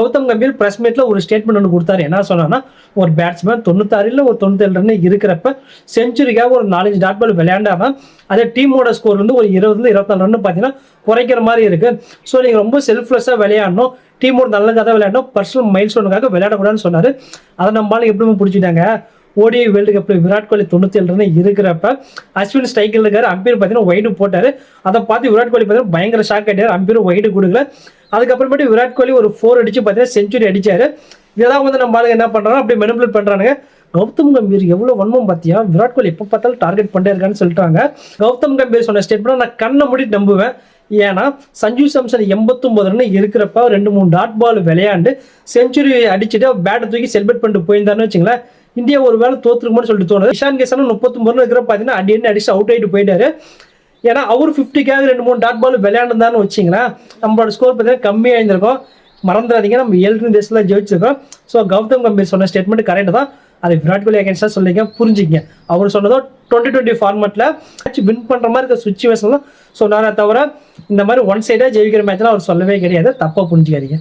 Gautham Gambhir press மீட்ல ஒரு statement ஒன்று கொடுத்தாரு. என்ன சொன்னான்னா, ஒரு பேட்ஸ்மேன் 96 இல்ல ஒரு 97 ரன் இருக்கிறப்ப செஞ்சுரிக்காக ஒரு 4-5 டாட் பால் விளையாண்டாதான் அதே டீமோட ஸ்கோர் வந்து ஒரு 20 24 ரன் பார்த்தீங்கன்னா குறைக்கிற மாதிரி இருக்கு. ஸோ நீங்கள் ரொம்ப செல்ஃப்லெஸ்ஸாக விளையாடணும், டீமோட நல்லதுக்காக தான் விளையாடணும், பர்சனல் மைல் ஸ்டோனுக்காக விளையாடக்கூடாதுன்னு சொன்னார். அதை நம்மளால எப்படிமே பிடிச்சிட்டாங்க. ஓடிஐ வேர்ல்டு கப்பில் விராட் கோலி 97 ரன் இருக்கிறப்ப அஸ்வின் ஸ்ட்ரைக்கில் இருக்காரு. அம்பீர் பார்த்தீங்கன்னா ஒய்டு போட்டார். அதை பார்த்து விராட் கோலி பார்த்தீங்கன்னா பயங்கர ஷாக் ஆகிட்டார். அம்பீர் ஒய்டு கொடுக்கல. அதுக்கப்புறமேட்டு விராட் கோலி ஒரு 4 அடிச்சு பார்த்தீங்கன்னா செஞ்சுரி அடிச்சாரு. இதெல்லாம் வந்து நம்ம ஆளுங்க என்ன பண்ணுறாங்க, அப்படியே மெனிபுலேட் பண்ணுறானுங்க. கௌதம் கம்பீர் எவ்வளோ வன்மம் பார்த்தியா, விராட் கோலி எப்போ பார்த்தாலும் டார்கெட் பண்ணிட்டே இருக்கான்னு சொல்லிட்டாங்க. கௌதம் கம்பீர் சொன்ன ஸ்டேட்மெண்ட் நான் கண்ணை மூடி நம்புவேன். ஏன்னா சஞ்சு சாம்சன் 89 ரன் இருக்கிறப்ப 2-3 டாட் பால் விளையாண்டு செஞ்சுரி அடிச்சுட்டு பேட்டை தூக்கி செலிப்ரேட் பண்ணிட்டு போயிருந்தாருன்னு வச்சுங்களேன், இந்தியா ஒரு வேலை தோற்றுருக்கும்னு சொல்லிட்டு தோணுது. இஷான் கிஷனும் 39 ரன் இருக்கிற பார்த்தீங்கன்னா அடிச்சு அவுட் ஆகிட்டு போயிட்டாரு. ஏன்னா அவர் 50க்காக 2-3 டாட் பால் விளையாண்டுதான்னு வச்சிங்களேன், நம்மளோட ஸ்கோர் பார்த்தீங்கன்னா கம்மியாக இருந்திருக்கும். மறந்துடாதீங்க, நம்ம 7 தேசத்தில் ஜெயிச்சிருக்கோம். ஸோ கௌதம் கம்பீர் சொன்ன ஸ்டேட்மெண்ட் கரெக்ட் தான். அதை விராட் கோலி அகேன்ஸ்டாக சொல்லிங்க, புரிஞ்சுங்க. அவர் சொன்னதோ 2020 ஃபார்மெட்டில் மேட்ச் வின் பண்ணுற மாதிரி இருக்க சுச்சுவேஷன்லாம் சொன்னாரே தவிர இந்த மாதிரி ஒன் சைடாக ஜெயிக்கிற மேட்ச்லாம் அவர் சொல்லவே கிடையாது. தப்பாக புரிஞ்சுக்காதீங்க.